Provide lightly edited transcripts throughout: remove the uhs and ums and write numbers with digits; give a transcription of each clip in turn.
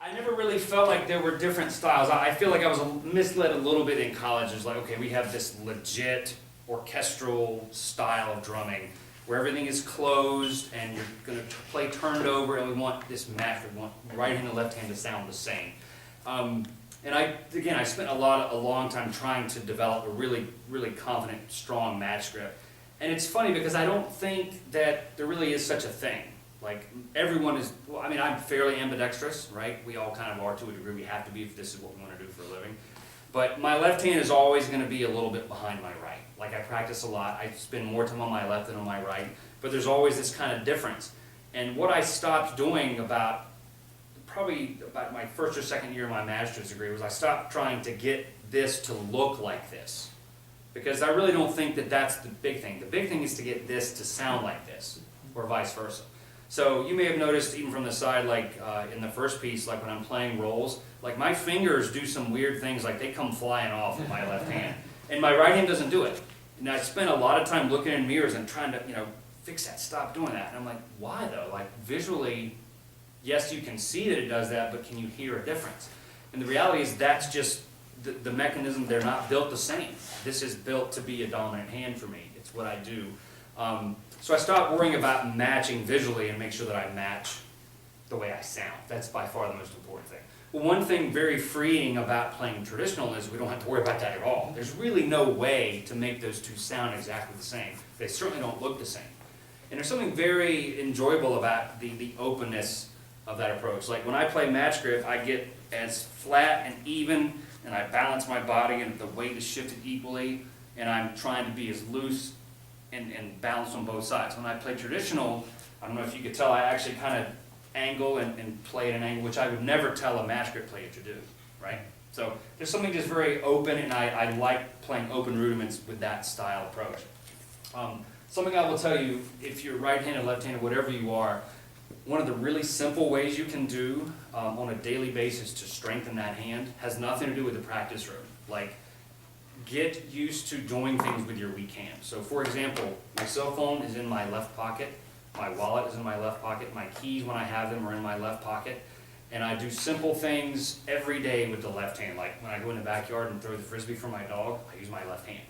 I never really felt like there were different styles. I feel like I was misled a little bit in college. It was like, okay, we have this legit orchestral style of drumming where everything is closed and you're going to play turned over, and we want this match. We want right hand and left hand to sound the same. And I spent a long time trying to develop a really, really confident, strong match grip. And it's funny because I don't think that there really is such a thing. Like, everyone is, well, I mean, I'm fairly ambidextrous, right? We all kind of are to a degree. We have to be if this is what we want to do for a living. But my left hand is always going to be a little bit behind my right. Like, I practice a lot. I spend more time on my left than on my right. But there's always this kind of difference. And what I stopped doing probably about my first or second year of my master's degree was I stopped trying to get this to look like this. Because I really don't think that that's the big thing. The big thing is to get this to sound like this, or vice versa. So you may have noticed even from the side, like in the first piece, like when I'm playing rolls, like my fingers do some weird things, like they come flying off with my left hand. And my right hand doesn't do it. And I spent a lot of time looking in mirrors and trying to, fix that, stop doing that. And I'm like, why though? Like visually, yes, you can see that it does that, but can you hear a difference? And the reality is that's just the mechanism. They're not built the same. This is built to be a dominant hand for me. It's what I do. So I stopped worrying about matching visually and make sure that I match the way I sound. That's by far the most important thing. Well, one thing very freeing about playing traditional is we don't have to worry about that at all. There's really no way to make those two sound exactly the same. They certainly don't look the same. And there's something very enjoyable about the openness of that approach. Like when I play match grip, I get as flat and even, and I balance my body and the weight is shifted equally, and I'm trying to be as loose and balanced on both sides. When I play traditional, I don't know if you could tell, I actually kind of angle and play at an angle, which I would never tell a match grip player to do, right? So there's something just very open, and I like playing open rudiments with that style approach. Something I will tell you, if you're right-handed, left-handed, whatever you are, one of the really simple ways you can do on a daily basis to strengthen that hand has nothing to do with the practice room. Like, get used to doing things with your weak hand. So for example, my cell phone is in my left pocket, my wallet is in my left pocket, my keys when I have them are in my left pocket, and I do simple things every day with the left hand. Like when I go in the backyard and throw the frisbee for my dog, I use my left hand,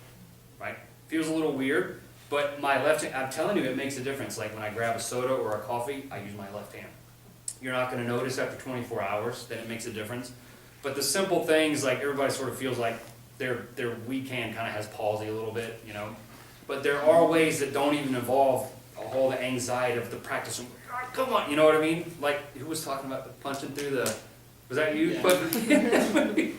right? Feels a little weird, but my left hand, I'm telling you, it makes a difference. Like when I grab a soda or a coffee, I use my left hand. You're not going to notice after 24 hours that it makes a difference. But the simple things, like everybody sort of feels like their weak hand kind of has palsy a little bit, But there are ways that don't even involve all the anxiety of the practice room. Come on, you know what I mean? Like, who was talking about punching through the, was that you? Yeah.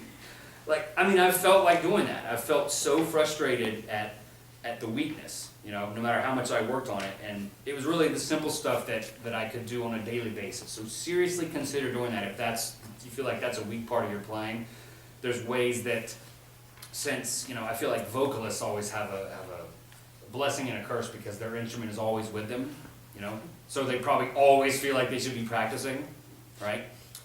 Like, I mean, I felt like doing that. I felt so frustrated at the weakness, no matter how much I worked on it. And it was really the simple stuff that I could do on a daily basis. So seriously consider doing that. If you feel like that's a weak part of your playing, there's ways that, since, I feel like vocalists always have a blessing and a curse because their instrument is always with them, so they probably always feel like they should be practicing, right?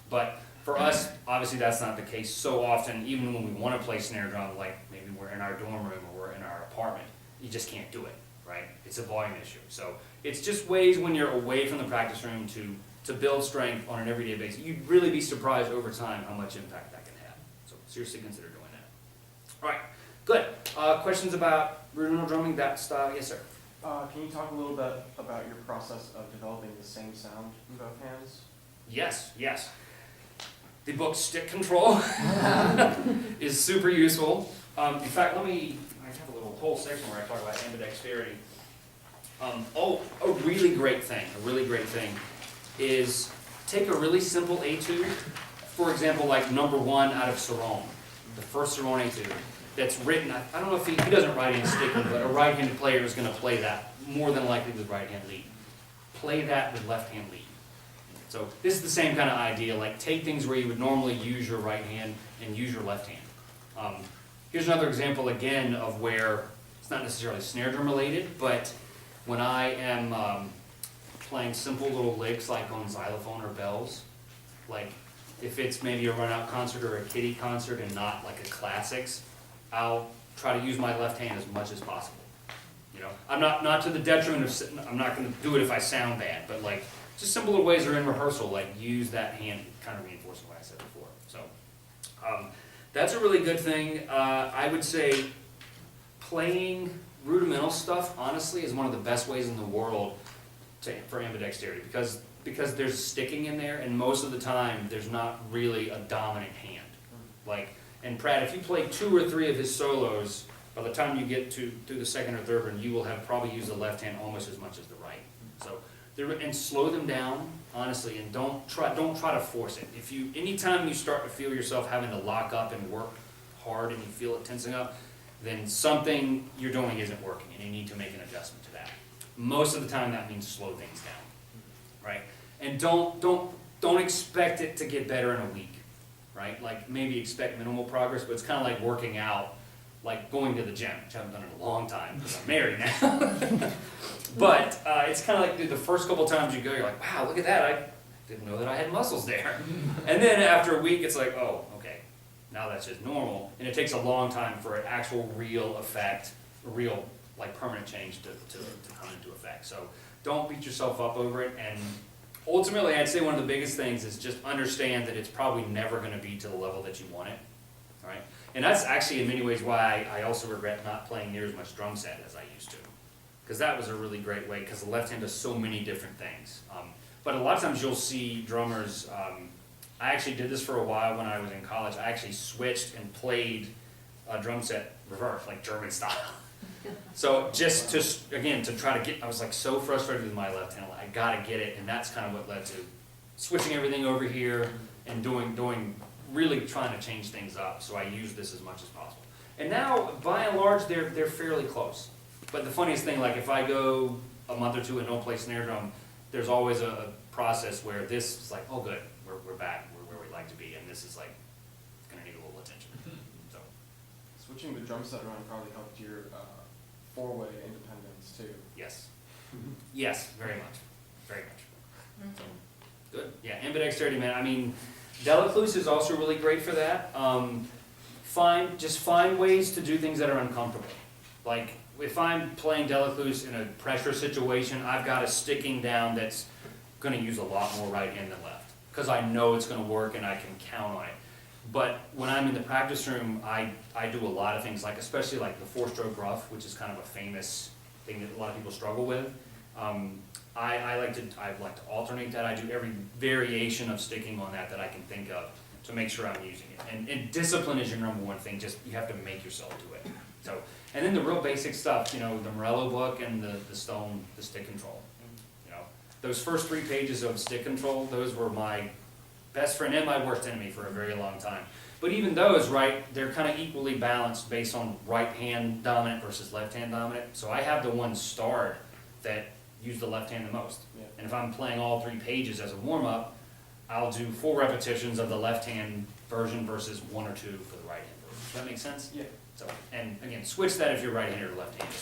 But for us, obviously that's not the case so often. Even when we want to play snare drum, like maybe we're in our dorm room or we're in our apartment, you just can't do it, right? It's a volume issue. So it's just ways when you're away from the practice room to build strength on an everyday basis. You'd really be surprised over time how much impact that can have. So seriously consider doing that. All right, good. Questions about rudimental drumming, that style? Yes, sir. Can you talk a little bit about your process of developing the same sound in both hands? Yes. The book Stick Control is super useful. In fact, I have a little whole section where I talk about ambidexterity. A really great thing is take a really simple etude, for example, like number 1 out of Cerrone, the first Cerrone etude. That's written, I don't know if he doesn't write in sticking, but a right-handed player is going to play that more than likely with right-hand lead. Play that with left-hand lead. So this is the same kind of idea, like take things where you would normally use your right hand and use your left hand. Here's another example again of where it's not necessarily snare drum related, but when I am playing simple little licks like on xylophone or bells, like if it's maybe a run-out concert or a kiddie concert and not like a classics, I'll try to use my left hand as much as possible. I'm not to the detriment of, I'm not going to do it if I sound bad, but like just simple little ways are in rehearsal, like use that hand, kind of reinforcing what I said before. So that's a really good thing. I would say playing rudimental stuff, honestly, is one of the best ways in the world for ambidexterity, because there's sticking in there, and most of the time there's not really a dominant hand. Like, and Pratt, if you play 2 or 3 of his solos, by the time you get through the second or third one, you will have probably used the left hand almost as much as the right. So, and slow them down, honestly, and don't try to force it. Anytime you start to feel yourself having to lock up and work hard, and you feel it tensing up, then something you're doing isn't working, and you need to make an adjustment to that. Most of the time, that means slow things down, right? And don't expect it to get better in a week, right? Like, maybe expect minimal progress, but it's kind of like working out, like going to the gym, which I haven't done in a long time because I'm married now. But it's kind of like, dude, the first couple times you go, you're like, wow, look at that, I didn't know that I had muscles there. And then after a week, it's like, oh, okay, now that's just normal. And it takes a long time for an actual real effect, a real like permanent change to come into effect. So don't beat yourself up over it. And ultimately, I'd say one of the biggest things is just understand that it's probably never going to be to the level that you want it. All right? And that's actually in many ways why I also regret not playing near as much drum set as I used to. Because that was a really great way, because the left hand does so many different things. But a lot of times you'll see drummers, I actually did this for a while when I was in college. I actually switched and played a drum set reverse, like German style. So just to try to get, I was like so frustrated with my left hand, like, I gotta get it, and that's kind of what led to switching everything over here and really trying to change things up, so I use this as much as possible. And now, by and large, they're fairly close. But the funniest thing, like if I go a month or 2 and don't play snare drum, there's always a process where this is like, oh good, we're back, we're where we'd like to be, and this is like, gonna need a little attention. So, Switching the drum set around probably helped your four-way independence too. yes. Yes, very much, very much. So, good, yeah, ambidexterity, man, I mean, Delacluse is also really great for that. Just find ways to do things that are uncomfortable. Like, if I'm playing Delacluse in a pressure situation, I've got a sticking down that's going to use a lot more right hand than left, because I know it's going to work and I can count on it. But when I'm in the practice room, I do a lot of things, like especially like the 4-stroke rough, which is kind of a famous thing that a lot of people struggle with. I like to alternate that. I do every variation of sticking on that I can think of to make sure I'm using it. And discipline is your number one thing. Just you have to make yourself do it. So, and then the real basic stuff, you know, the Morello book and the stick control. You know, those first 3 pages of stick control, those were my best friend and my worst enemy for a very long time. But even those, right, they're kind of equally balanced based on right hand dominant versus left hand dominant. So I have the ones starred that use the left hand the most. Yeah. And if I'm playing all 3 pages as a warm-up, I'll do 4 repetitions of the left hand version versus 1 or 2 for the right hand version. Does that make sense? Yeah. So, and again, switch that if you're right-handed or left-handed.